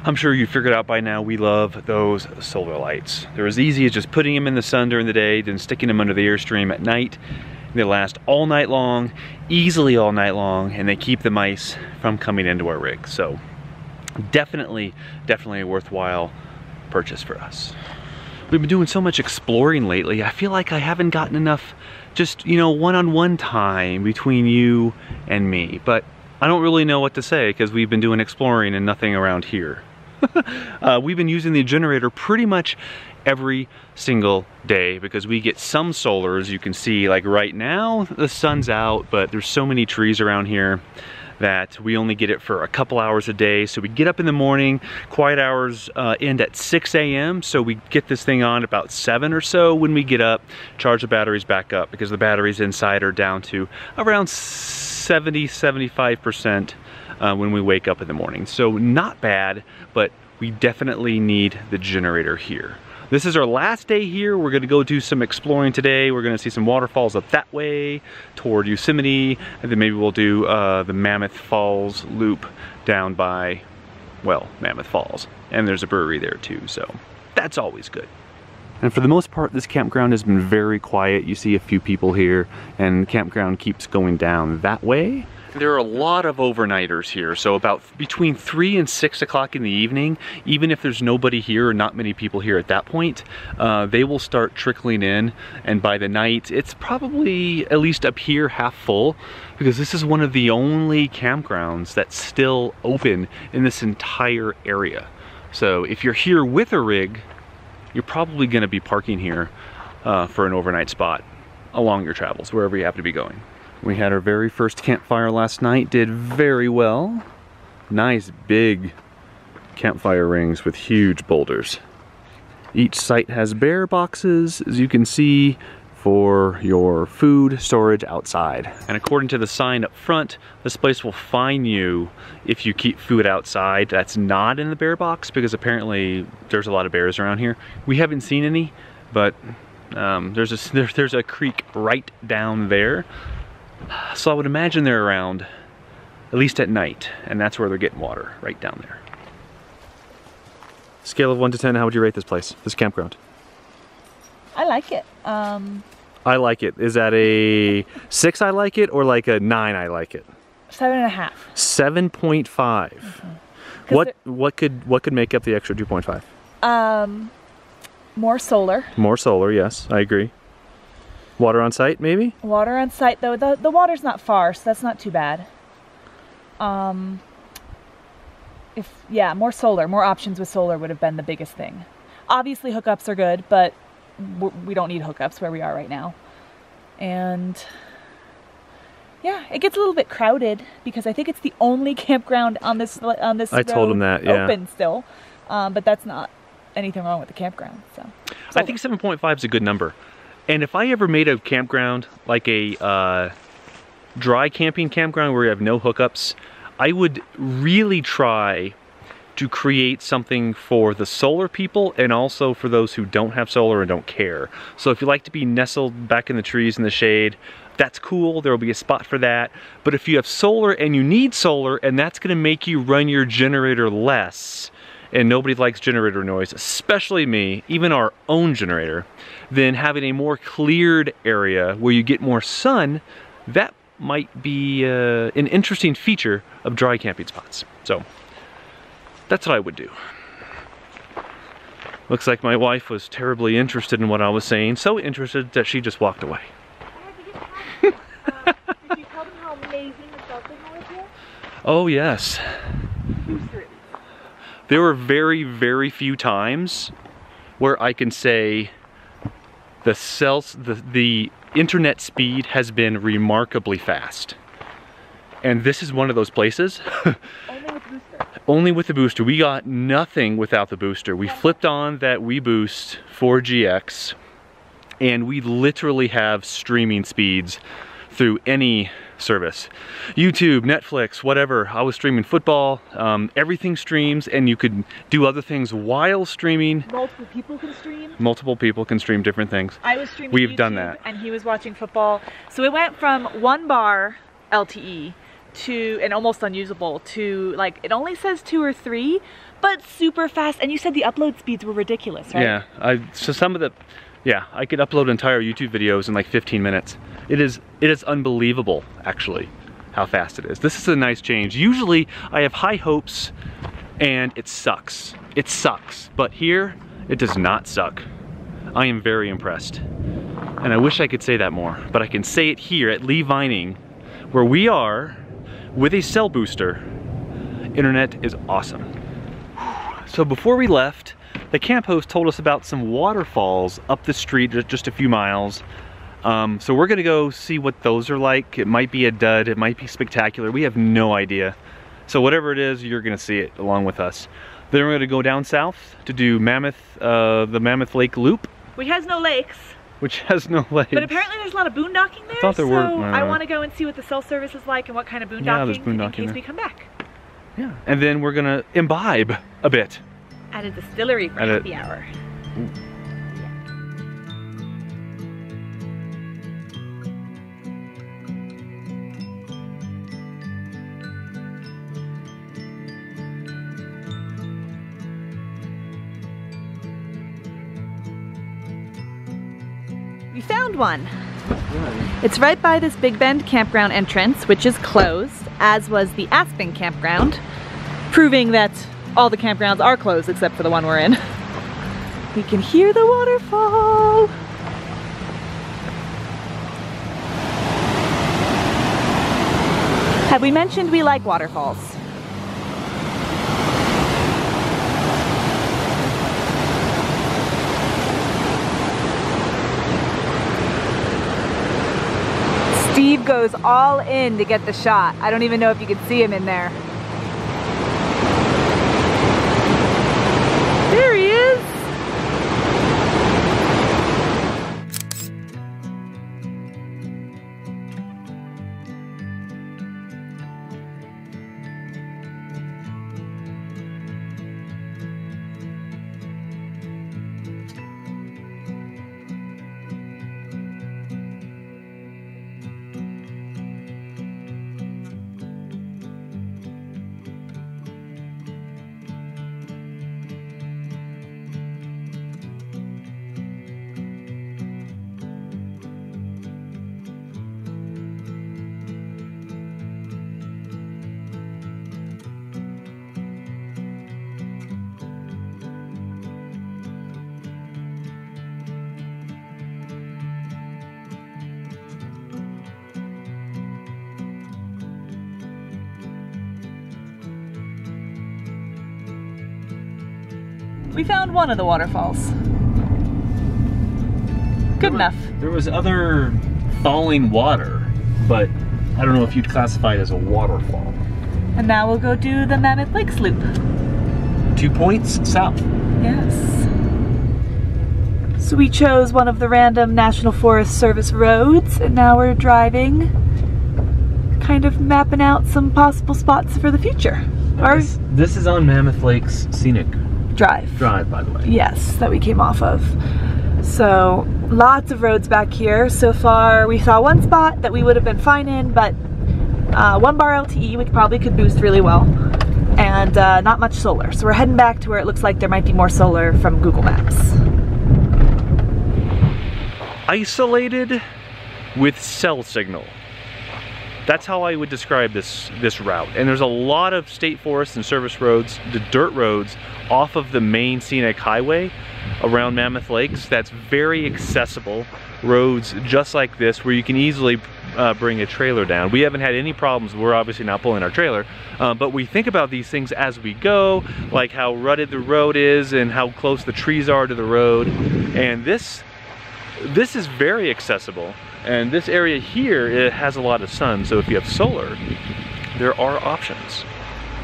I'm sure you figured out by now we love those solar lights. They're as easy as just putting them in the sun during the day, then sticking them under the Airstream at night. They last all night long, easily all night long, and they keep the mice from coming into our rig. So definitely a worthwhile purchase for us. We've been doing so much exploring lately. I feel like I haven't gotten enough just, you know, one-on-one time between you and me. But I don't really know what to say because we've been doing exploring and nothing around here. We've been using the generator pretty much every single day because we get some solar, as you can see. Like right now the sun's out, but there's so many trees around here that we only get it for a couple hours a day. So we get up in the morning, quiet hours end at 6 a.m. So we get this thing on about 7 or so when we get up, charge the batteries back up because the batteries inside are down to around 70–75% when we wake up in the morning. So not bad, but we definitely need the generator here. This is our last day here. We're gonna go do some exploring today. We're gonna see some waterfalls up that way toward Yosemite, and then maybe we'll do the Mammoth Falls loop down by, well, Mammoth Falls. And there's a brewery there too, so that's always good. And for the most part, this campground has been very quiet. You see a few people here, and the campground keeps going down that way. There are a lot of overnighters here, so about between 3 and 6 o'clock in the evening, even if there's nobody here or not many people here at that point, they will start trickling in, and by the night, it's probably, at least up here, half full, because this is one of the only campgrounds that's still open in this entire area. So if you're here with a rig, you're probably gonna be parking here for an overnight spot along your travels, wherever you happen to be going. We had our very first campfire last night, did very well. Nice big campfire rings with huge boulders. Each site has bear boxes, as you can see, for your food storage outside. And according to the sign up front, this place will fine you if you keep food outside that's not in the bear box, because apparently there's a lot of bears around here. We haven't seen any, but there's a creek right down there. So I would imagine they're around, at least at night, and that's where they're getting water, right down there. Scale of 1 to 10, how would you rate this place, this campground? I like it. I like it. Is that a 6 I like it, or like a 9 I like it? 7.5. 7.5. Mm-hmm. What could make up the extra 2.5? More solar. More solar, yes, I agree. Water on site, maybe? Water on site, though. The water's not far, so that's not too bad. Yeah, more solar, more options with solar would have been the biggest thing. Obviously, hookups are good, but we don't need hookups where we are right now. And yeah, it gets a little bit crowded because I think it's the only campground on this I told him that, yeah. Open still, but that's not anything wrong with the campground. So I think 7.5 is a good number. And if I ever made a campground, like a dry camping campground where you have no hookups, I would really try to create something for the solar people and also for those who don't have solar and don't care. So if you like to be nestled back in the trees in the shade, that's cool, there will be a spot for that. But if you have solar and you need solar and that's gonna make you run your generator less, and nobody likes generator noise, especially me, even our own generator, then having a more cleared area where you get more sun, that might be an interesting feature of dry camping spots. So that's what I would do. Looks like my wife was terribly interested in what I was saying, so interested that she just walked away. Did you tell them how amazing the cell signal is here? Oh yes. There were very, very few times where I can say the internet speed has been remarkably fast. And this is one of those places. Only with the booster. Only with the booster. We got nothing without the booster. We flipped on that WeBoost 4GX, and we literally have streaming speeds through any service. YouTube, Netflix, whatever. I was streaming football, everything streams, and you could do other things while streaming. Multiple people can stream? Multiple people can stream different things. I was streaming We've YouTube, done that. And he was watching football. So it went from 1 bar LTE to, and almost unusable to, like, it only says 2 or 3, but super fast. And you said the upload speeds were ridiculous, right? Yeah, so some of the, yeah, I could upload entire YouTube videos in like 15 minutes. It is unbelievable, actually, how fast it is. This is a nice change. Usually I have high hopes and it sucks. It sucks, but here it does not suck. I am very impressed. And I wish I could say that more, but I can say it here at Lee Vining, where we are with a cell booster. Internet is awesome. So before we left, the camp host told us about some waterfalls up the street, just a few miles. So we're gonna go see what those are like. It might be a dud, it might be spectacular. We have no idea. So whatever it is, you're gonna see it along with us. Then we're gonna go down south to do the Mammoth Lake Loop. Which has no lakes. Which has no lakes. But apparently there's a lot of boondocking there. I thought there were. I want to go and see what the cell service is like and what kind of boondocking, in case we come back. Yeah, and then we're gonna imbibe a bit. At a distillery for happy hour. Ooh. We found one. It's right by this Big Bend campground entrance, which is closed, as was the Aspen campground, proving that all the campgrounds are closed except for the one we're in. We can hear the waterfall. Have we mentioned we like waterfalls? Steve goes all in to get the shot. I don't even know if you can see him in there. There he is! We found one of the waterfalls. Good enough. There was other falling water, but I don't know if you'd classify it as a waterfall. And now we'll go do the Mammoth Lakes Loop. 2 points south. Yes. So we chose one of the random National Forest Service roads, and now we're driving, kind of mapping out some possible spots for the future. This is on Mammoth Lakes Scenic Drive, by the way. Yes, that we came off of. So lots of roads back here. So far we saw one spot that we would have been fine in, but 1 bar LTE, which probably could boost really well, and not much solar. So we're heading back to where it looks like there might be more solar from Google Maps. Isolated with cell signal. That's how I would describe this route. And there's a lot of state forests and service roads, the dirt roads, off of the main scenic highway around Mammoth Lakes. That's very accessible roads just like this, where you can easily bring a trailer down. We haven't had any problems. We're obviously not pulling our trailer, but we think about these things as we go, like how rutted the road is and how close the trees are to the road. And this is very accessible. And this area here, it has a lot of sun, so if you have solar, there are options.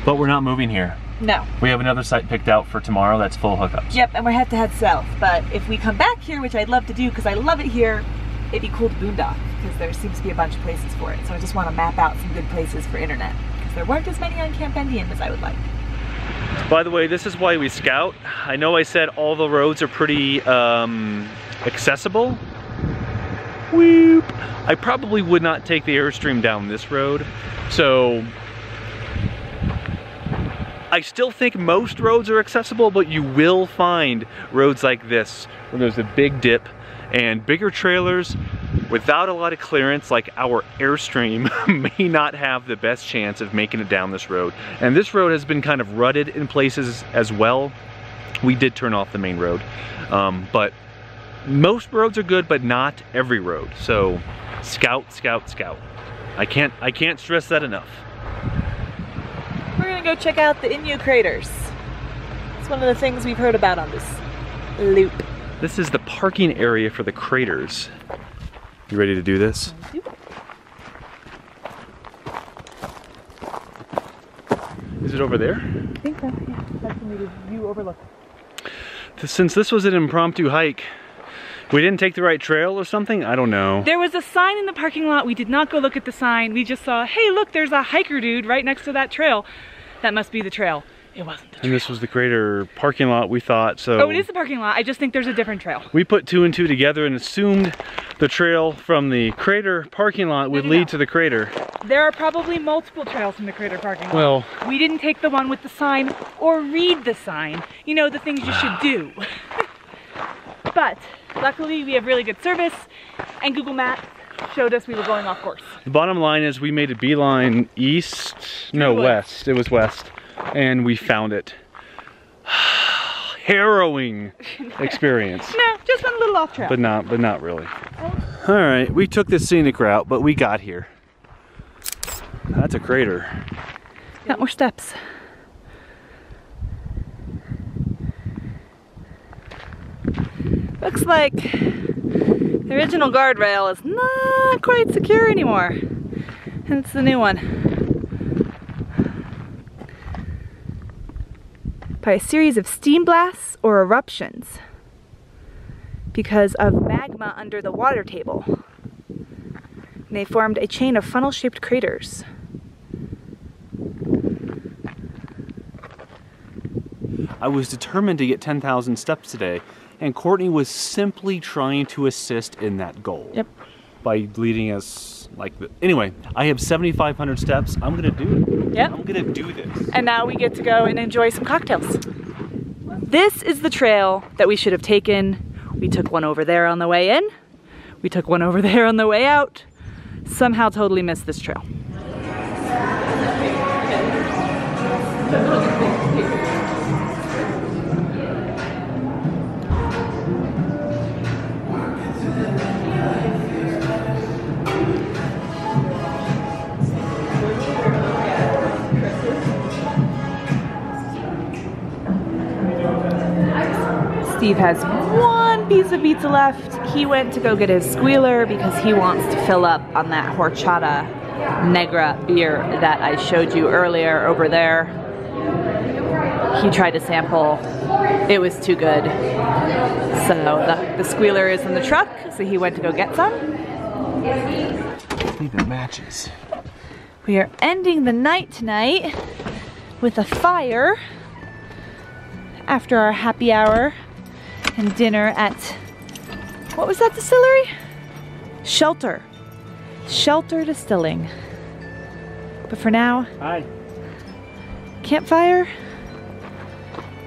But we're not moving here. No. We have another site picked out for tomorrow that's full hookups. Yep, and we have to head south. But if we come back here, which I'd love to do because I love it here, it'd be cool to boondock because there seems to be a bunch of places for it. So I just want to map out some good places for internet because there weren't as many on Camp Indian as I would like. By the way, this is why we scout. I know I said all the roads are pretty accessible. Whoop. I probably would not take the Airstream down this road, so I still think most roads are accessible, but you will find roads like this where there's a big dip and bigger trailers without a lot of clearance, like our Airstream, may not have the best chance of making it down this road. And this road has been kind of rutted in places as well. We did turn off the main road, but most roads are good, but not every road. So scout, scout, scout. I can't stress that enough. We're gonna go check out the Inoyo Craters. It's one of the things we've heard about on this loop. This is the parking area for the craters. You ready to do this? Is it over there? I think so, yeah. That's the view overlook. Since this was an impromptu hike, we didn't take the right trail or something? I don't know. There was a sign in the parking lot. We did not go look at the sign. We just saw, hey, look, there's a hiker dude right next to that trail. That must be the trail. It wasn't the trail. And this was the crater parking lot, we thought, so. Oh, it is the parking lot. I just think there's a different trail. We put 2 and 2 together and assumed the trail from the crater parking lot would lead to the crater. There are probably multiple trails from the crater parking lot. Well, we didn't take the one with the sign or read the sign. You know, the things you should do. But luckily we have really good service and Google Maps showed us we were going off course. The bottom line is we made a beeline east, no, west. It was west. And we found it. Harrowing experience. No, just went a little off trail. But not really. All right, we took this scenic route, but we got here. That's a crater. Got more steps. Looks like the original guardrail is not quite secure anymore. And it's the new one. By a series of steam blasts or eruptions because of magma under the water table. And they formed a chain of funnel-shaped craters. I was determined to get 10,000 steps today, and Courtney was simply trying to assist in that goal. Yep. By leading us like this. Anyway, I have 7,500 steps. I'm gonna do it. Yep. I'm gonna do this. And now we get to go and enjoy some cocktails. This is the trail that we should have taken. We took one over there on the way in. We took one over there on the way out. Somehow totally missed this trail. Steve has one piece of pizza left. He went to go get his squealer because he wants to fill up on that horchata negra beer that I showed you earlier over there. He tried to sample. It was too good. So the squealer is in the truck, so he went to go get some. Need the matches. We are ending the night tonight with a fire after our happy hour and dinner at, what was that distillery? Shelter Distilling. But for now, hi. Campfire,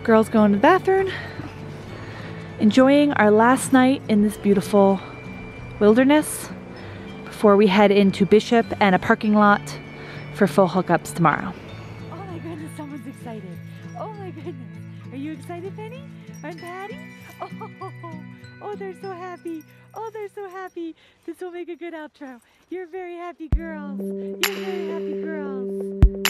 girls going to the bathroom, enjoying our last night in this beautiful wilderness before we head into Bishop and a parking lot for full hookups tomorrow. Oh my goodness, someone's excited. Oh my goodness. Are you excited, Penny? And Patty? Oh, they're so happy. Oh, they're so happy. This will make a good outro. You're very happy girls. You're very happy girls.